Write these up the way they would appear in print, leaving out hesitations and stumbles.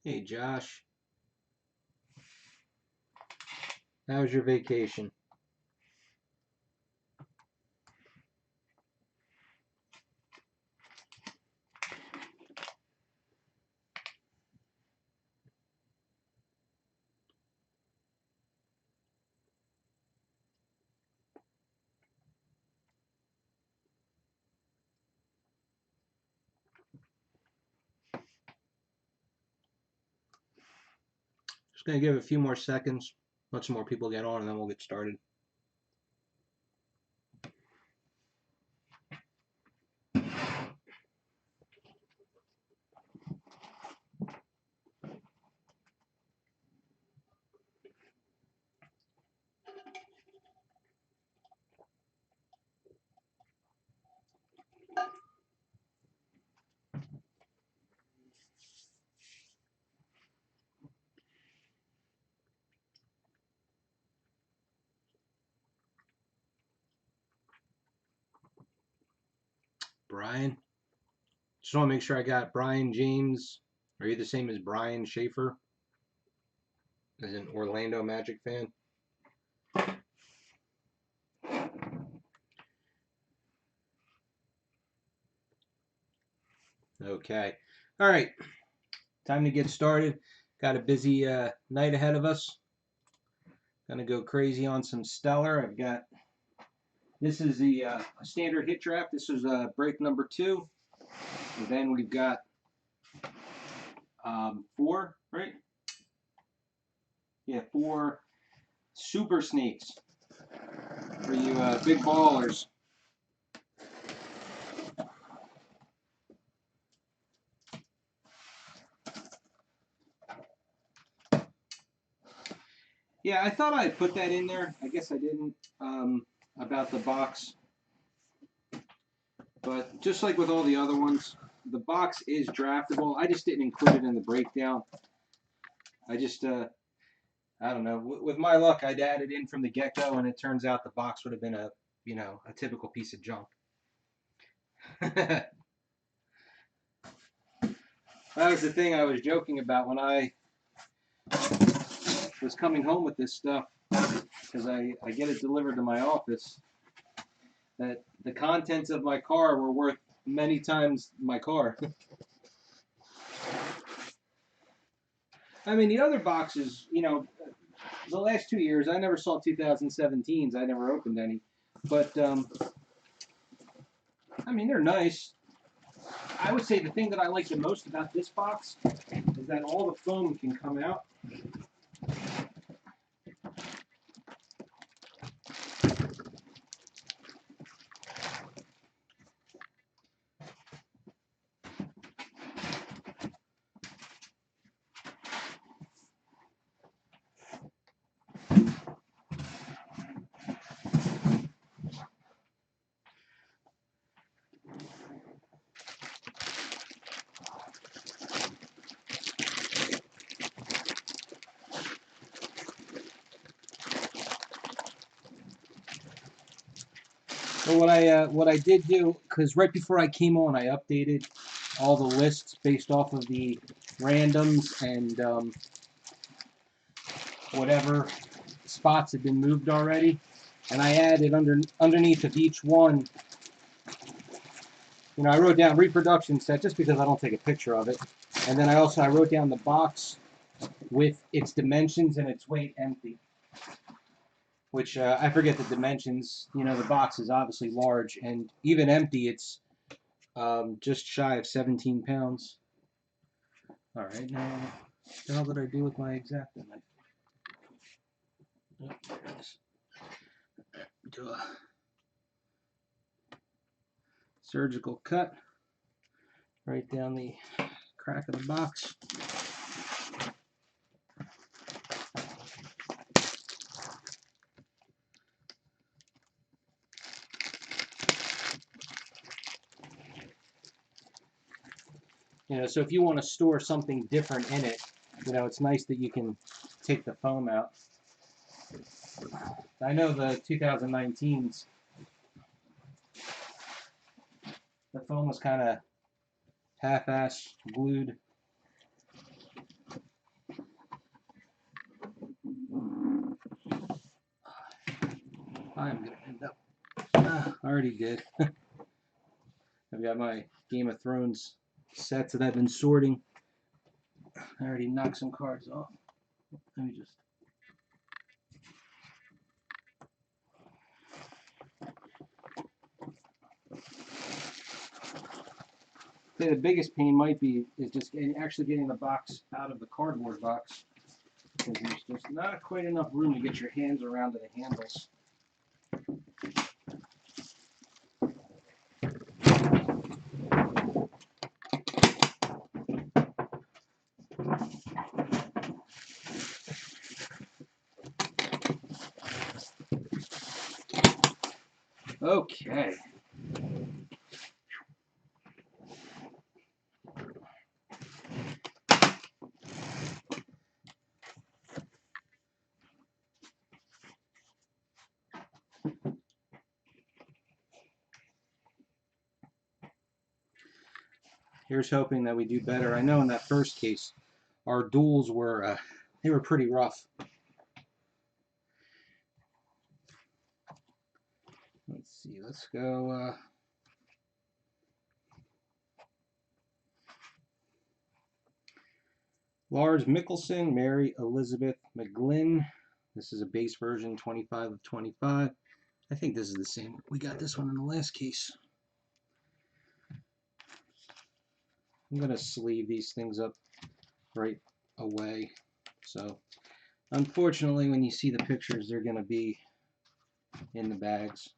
Hey Josh, how was your vacation? Just gonna give it a few more seconds, let some more people get on, and then we'll get started. Brian, just want to make sure I got Brian James. Are you the same as Brian Schaefer, as an Orlando Magic fan? Okay. All right. Time to get started. Got a busy night ahead of us. Gonna go crazy on some Stellar. I've got. This is the standard hit draft. This is break number 2. And then we've got 4, right? Yeah, 4 super sneaks for you big ballers. Yeah, I thought I'd put that in there. I guess I didn't, about the box. But just like with all the other ones, the box is draftable. I just didn't include it in the breakdown. I just, I don't know. With my luck, I'd add it in from the get-go, and it turns out the box would have been a, a typical piece of junk. That was the thing I was joking about when I was coming home with this stuff, because I get it delivered to my office, that the contents of my car were worth many times my car. I mean, the other boxes, the last 2 years, I never saw 2017s. I never opened any. But, I mean, they're nice. I would say the thing that I like the most about this box is that all the foam can come out. So what I did do, because right before I came on, I updated all the lists based off of the randoms and whatever spots had been moved already, and I added underneath of each one. I wrote down reproduction set just because I don't take a picture of it, and then I wrote down the box with its dimensions and its weight empty. Which I forget the dimensions. The box is obviously large, and even empty, it's just shy of 17 pounds. All right, now what the hell did I do with my X-Acto knife? Oh, there it is. Do a surgical cut right down the crack of the box. So if you want to store something different in it, it's nice that you can take the foam out. I know the 2019s, the foam was kind of half-ass glued. I'm gonna end up. I already did. I've got my Game of Thrones sets that I've been sorting. I already knocked some cards off. Let me just. The biggest pain might be is just actually getting the box out of the cardboard box, because there's just not quite enough room to get your hands around to the handles. Okay. Here's hoping that we do better. I know in that first case, our duels were they were pretty rough. Let's see. Let's go. Lars Mikkelsen, Mary Elizabeth McGlynn. This is a base version, 25 of 25. I think this is the same. We got this one in the last case. I'm going to sleeve these things up right away. So, unfortunately, when you see the pictures, they're going to be in the bags.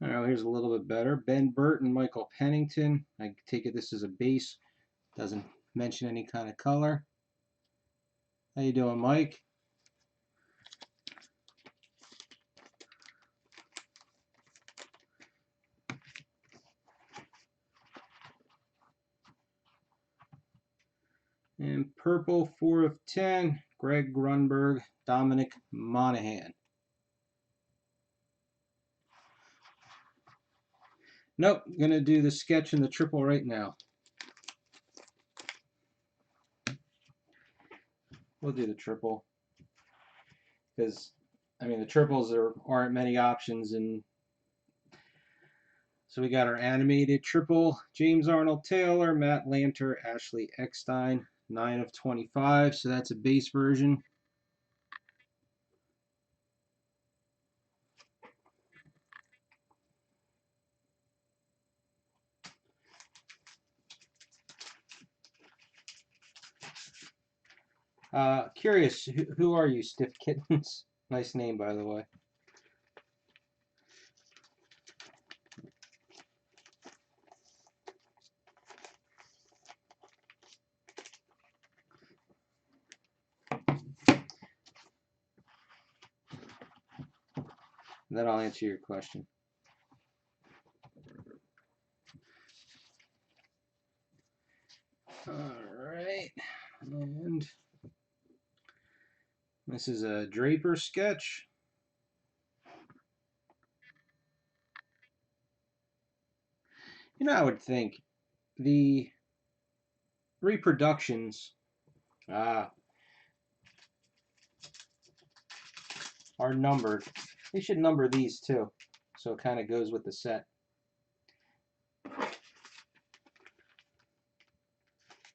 All right, here's a little bit better. Ben Burton, Michael Pennington. I take it this is a base. Doesn't mention any kind of color. How you doing, Mike? And purple, 4 of 10, Greg Grunberg, Dominic Monaghan. Nope, I'm going to do the sketch and the triple right now. We'll do the triple. Because, I mean, the triples aren't many options. And so we got our animated triple, James Arnold Taylor, Matt Lanter, Ashley Eckstein, 9 of 25. So that's a base version. Curious, who are you, Stiff Kittens? Nice name, by the way. Then I'll answer your question. All right, and this is a Draper sketch. You know, I would think the reproductions are numbered. They should number these too, so it kind of goes with the set.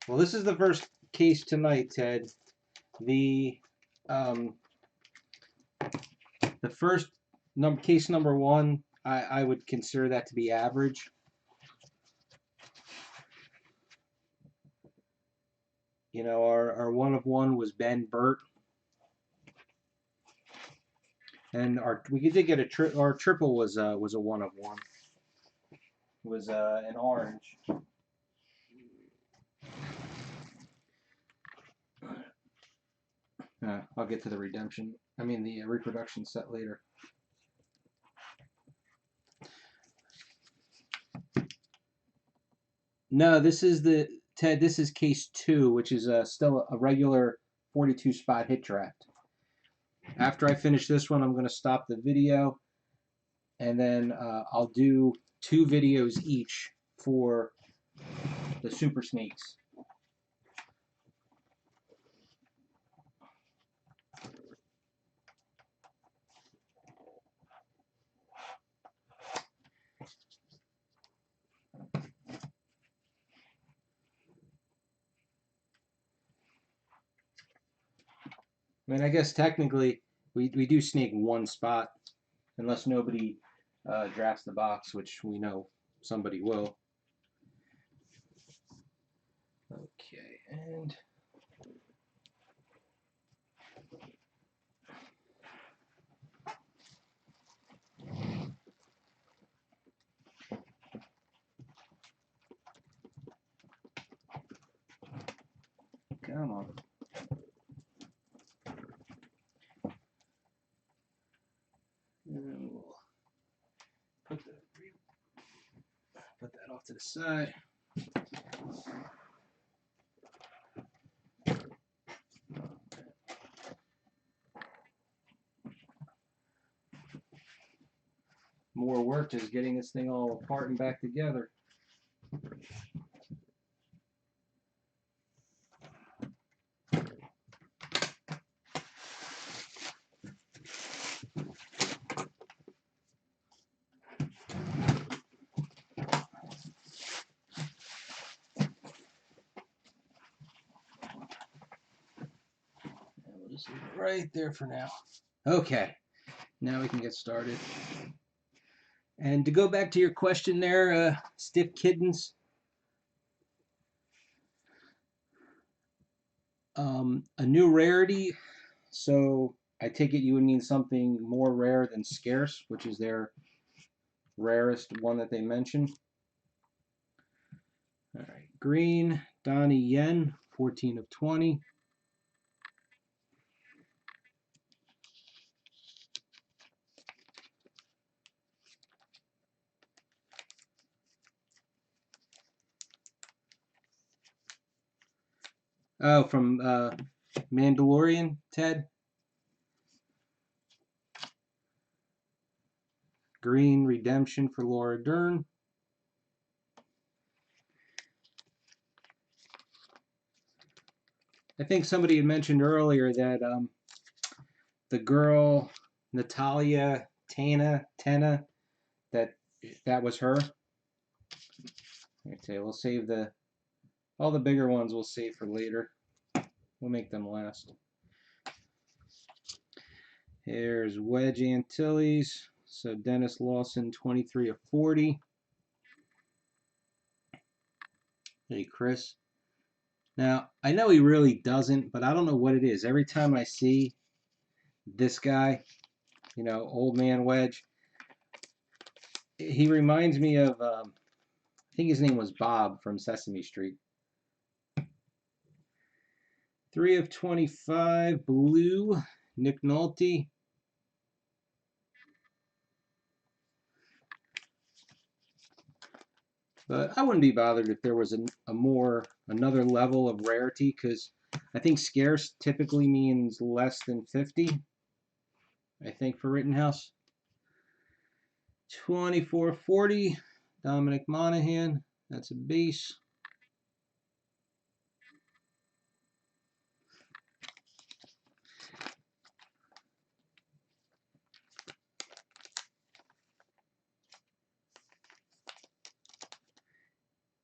Well, this is the first case tonight, Ted. The first case number 1, I would consider that to be average. You know, our 1 of 1 was Ben Burt, and we did get our triple was a 1 of 1. It was an orange. I'll get to the redemption. I mean the reproduction set later. No, this is Ted. This is case 2, which is still a regular 42 spot hit draft. After I finish this one, I'm going to stop the video, and then I'll do 2 videos each for the Super Snakes. I mean, I guess technically we do snake one spot unless nobody drafts the box, which we know somebody will. Okay, and come on. And we'll put that off to the side. More work just getting this thing all apart and back together. We'll just leave it right there for now. Okay, now we can get started. And to go back to your question there, Stiff Kittens, a new rarity. So I take it you would mean something more rare than scarce, which is their rarest one that they mentioned. All right, green, Donnie Yen, 14 of 20. Oh, from Mandalorian, Ted. Green, Redemption for Laura Dern. I think somebody had mentioned earlier that the girl, Natalia Tena, that was her. Okay, we'll save all the bigger ones we'll save for later. We'll make them last. Here's Wedge Antilles. So Dennis Lawson, 23 of 40. Hey, Chris. Now, I know he really doesn't, but I don't know what it is. Every time I see this guy, you know, Old Man Wedge, he reminds me of, I think his name was Bob from Sesame Street. 3 of 25, blue, Nick Nolte. But I wouldn't be bothered if there was another level of rarity, because I think scarce typically means less than 50, I think, for Rittenhouse. 24-40, Dominic Monaghan. That's a base.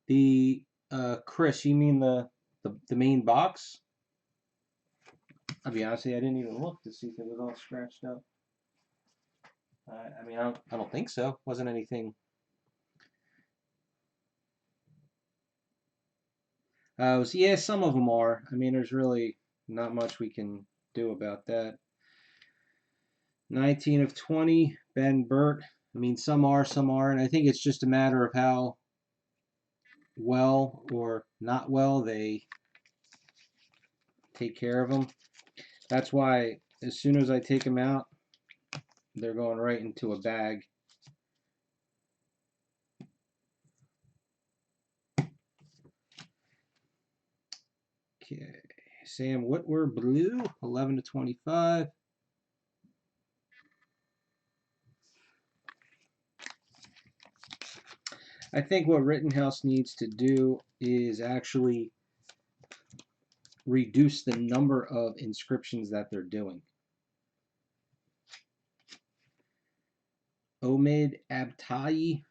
The Chris, you mean the main box? I'll be honest with you, I didn't even look to see if it was all scratched up. I mean, I don't think so. Wasn't anything. So yeah, some of them are. I mean, there's really not much we can do about that. 19 of 20, Ben Burt. I mean, some are, some aren't. I think it's just a matter of how well or not well they take care of them. That's why as soon as I take them out, they're going right into a bag. Okay, Sam Whitwer, blue, 11 to 25. I think what Rittenhouse needs to do is actually reduce the number of inscriptions that they're doing. Omid Abtahi,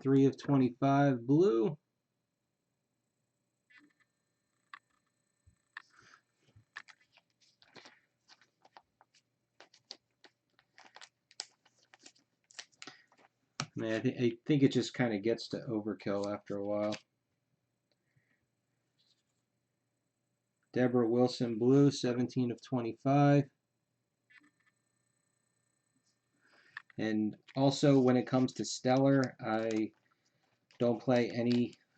3 of 25, blue. I think it just kind of gets to overkill after a while. Deborah Wilson blue, 17 of 25. And also when it comes to Stellar, I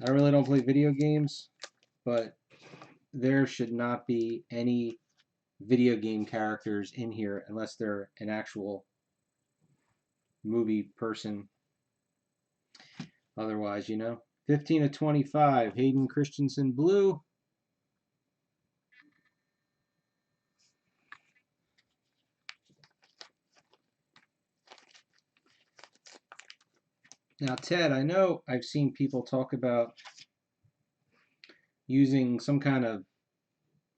really don't play video games, but there should not be any video game characters in here unless they're an actual movie person. Otherwise, 15 of 25, Hayden Christensen blue. Now, Ted, I know I've seen people talk about using some kind of,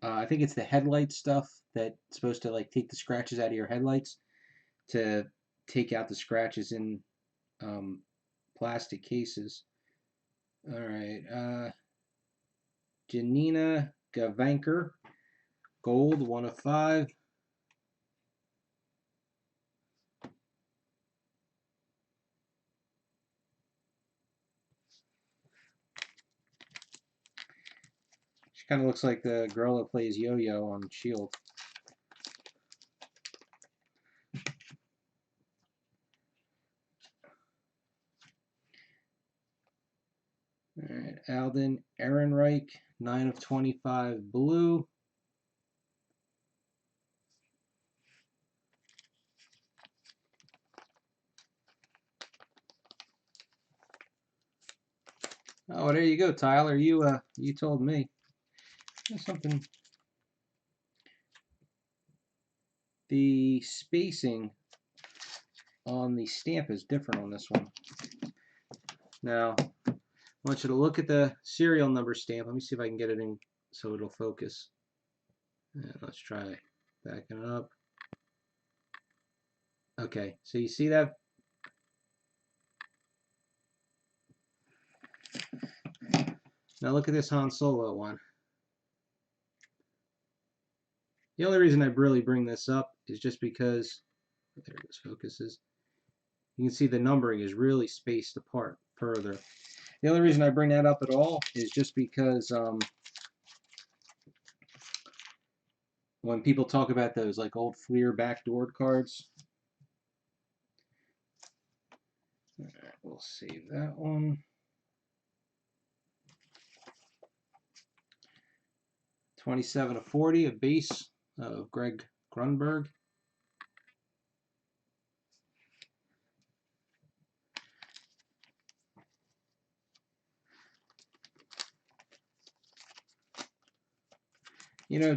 I think it's the headlight stuff that's supposed to like take the scratches out of your headlights to take out the scratches in plastic cases. All right, Janina Gavanker, gold, 1 of 5. She kind of looks like the girl that plays Yo-Yo on S.H.I.E.L.D. All right, Alden Ehrenreich, 9 of 25 blue. Oh, there you go, Tyler. You told me. There's something. The spacing on the stamp is different on this one. Now, I want you to look at the serial number stamp. Let me see if I can get it in so it'll focus. And let's try backing it up. Okay, so you see that? Now look at this Han Solo one. The only reason I really bring this up is just because, there it goes, focuses. You can see the numbering is really spaced apart further. The only reason I bring that up at all is just because when people talk about those like old Fleer backdoored cards, all right, we'll save that one. 27 of 40, a base of Greg Grunberg.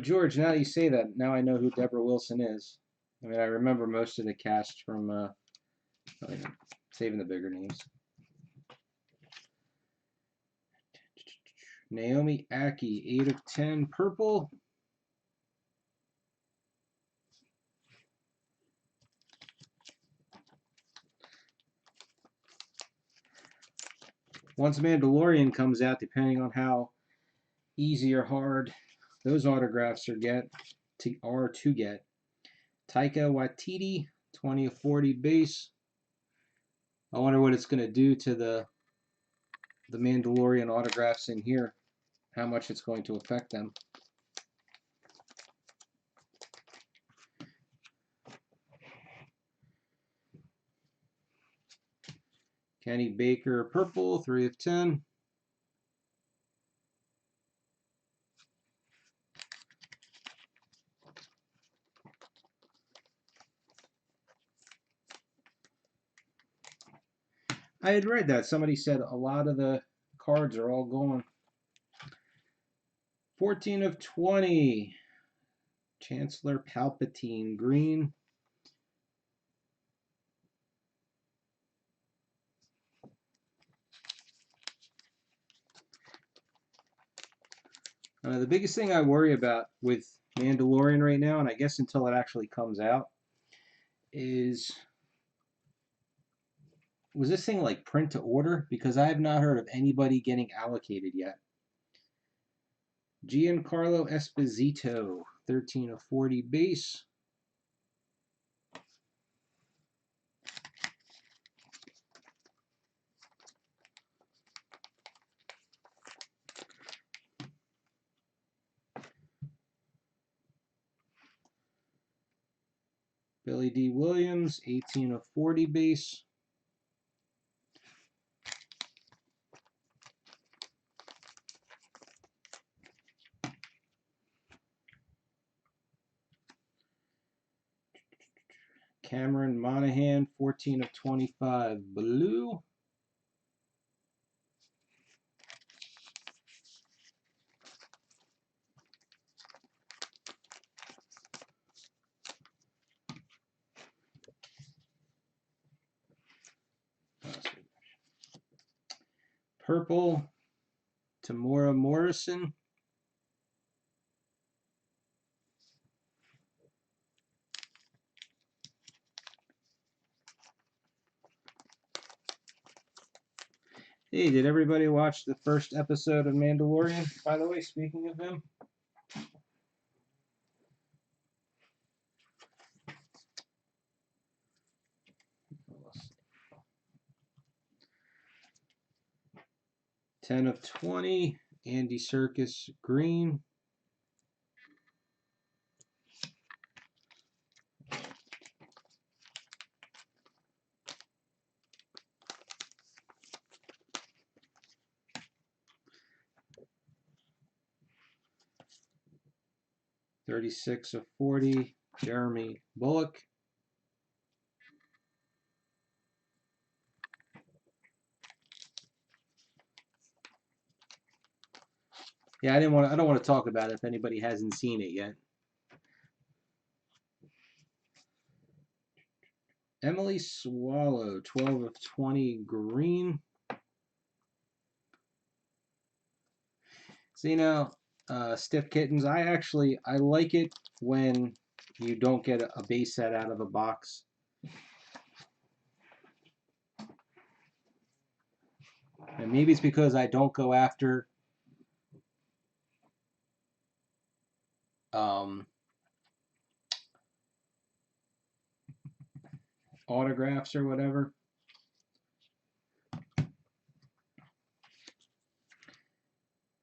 George, now that you say that, now I know who Deborah Wilson is. I mean, I remember most of the cast from saving the bigger names. Naomi Aki, 8 of 10, purple. Once Mandalorian comes out, depending on how easy or hard those autographs are to get. Taika Waititi, 20 of 40 base. I wonder what it's going to do to the Mandalorian autographs in here. How much it's going to affect them. Kenny Baker, purple, 3 of 10. I had read that. Somebody said a lot of the cards are all gone. 14 of 20. Chancellor Palpatine, green. The biggest thing I worry about with Mandalorian right now, and I guess until it actually comes out, is, was this thing like print to order? Because I have not heard of anybody getting allocated yet. Giancarlo Esposito, 13 of 40 base. Billy D. Williams, 18 of 40 base. Cameron Monaghan, 14 of 25 blue. Purple, Tamora Morrison. Hey, did everybody watch the first episode of Mandalorian? By the way, speaking of them. $10 of $20, Andy Serkis green. $36 of $40, Jeremy Bullock. Yeah, I don't want to talk about it if anybody hasn't seen it yet. Emily Swallow, 12 of 20 green. So, you know, Stiff Kittens, I like it when you don't get a base set out of a box. And maybe it's because I don't go after autographs or whatever.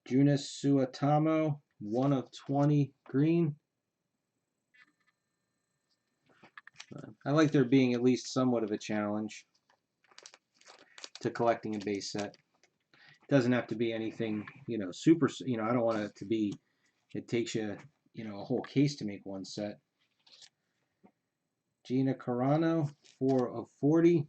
Junis Suetamo, 1 of 20 green. I like there being at least somewhat of a challenge to collecting a base set. It doesn't have to be anything, you know, super, you know, I don't want it to be, it takes you, you know, a whole case to make one set. Gina Carano, 4 of 40.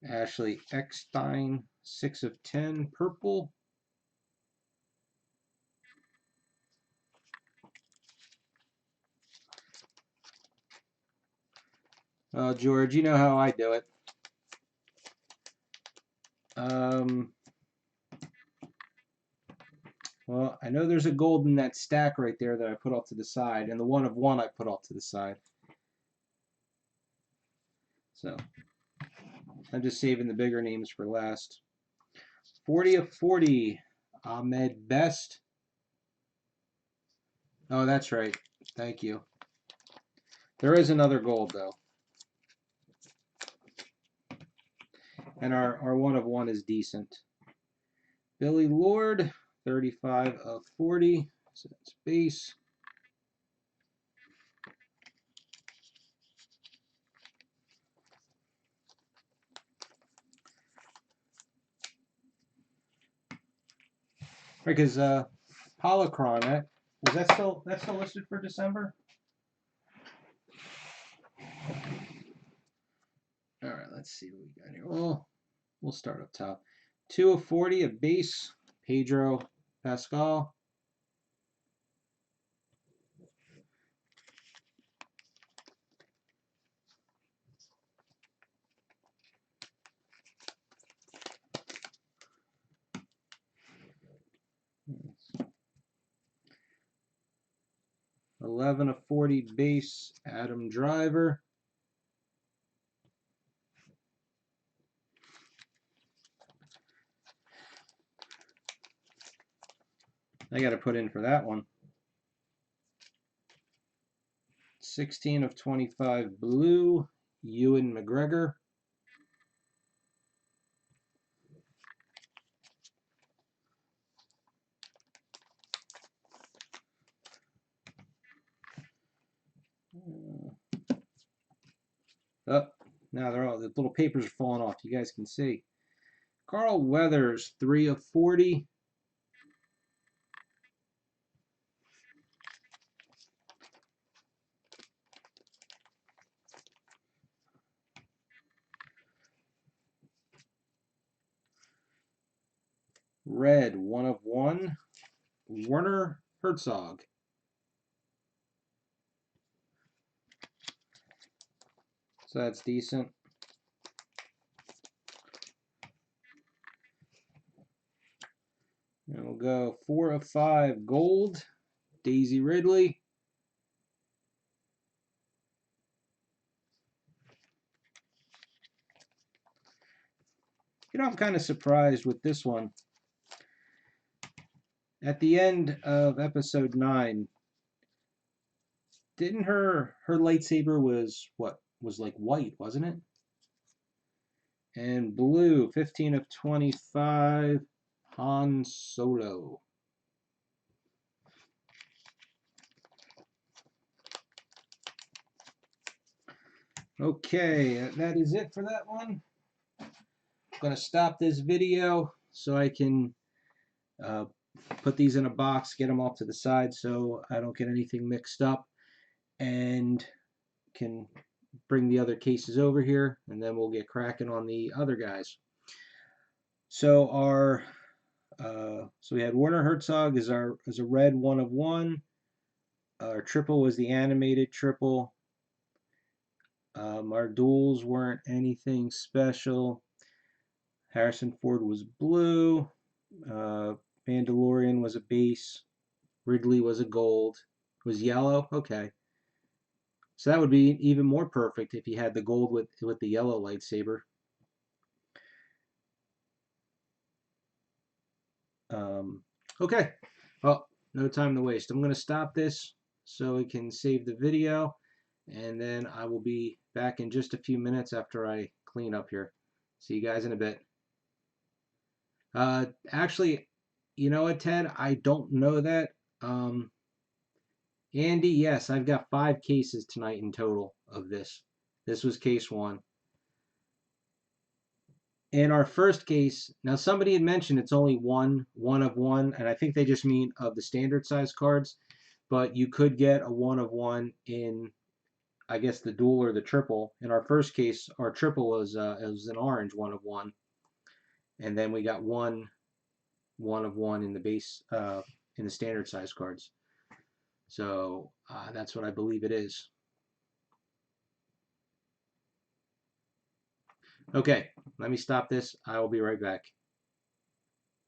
Ashley Eckstein, 6 of 10, purple. George, you know how I do it. Well, I know there's a gold in that stack right there that I put off to the side, and the 1 of 1 I put off to the side. So I'm just saving the bigger names for last. 40 of 40, Ahmed Best. Oh, that's right. Thank you. There is another gold, though. And our 1 of 1 is decent. Billy Lord, 35 of 40. So that's base. Because Holocron, that's still listed for December? All right, let's see what we got here. Well, we'll start up top. 2 of 40, a base, Pedro Pascal. Yes. 11 of 40 base, Adam Driver. I got to put in for that one. 16 of 25 blue, Ewan McGregor. Oh, now the little papers are falling off. You guys can see. Carl Weathers, 3 of 40. Red, 1 of 1. Werner Herzog. So that's decent. And we'll go 4 of 5 gold. Daisy Ridley. You know, I'm kind of surprised with this one. At the end of episode 9, didn't her lightsaber was like white, wasn't it? And blue, 15 of 25, Han Solo. Okay, that is it for that one. I'm going to stop this video so I can put these in a box, get them off to the side so I don't get anything mixed up, and can bring the other cases over here, and then we'll get cracking on the other guys. So so we had Werner Herzog as a red 1 of 1. Our triple was the animated triple. Our duels weren't anything special. Harrison Ford was blue. Mandalorian was a base. Ridley was a gold. Was yellow? Okay. So that would be even more perfect if you had the gold with the yellow lightsaber. Okay. Well, no time to waste. I'm going to stop this so we can save the video, and then I will be back in just a few minutes after I clean up here. See you guys in a bit. Actually, you know what, Ted? I don't know that. Andy, yes, I've got 5 cases tonight in total of this. This was case 1. In our first case, now somebody had mentioned it's only one of 1, and I think they just mean of the standard size cards, but you could get a 1 of 1 in, I guess, the dual or the triple. In our first case, our triple was it was an orange 1 of 1, and then we got one of 1 in the base in the standard size cards. So that's what I believe it is. Okay, let me stop this. I will be right back.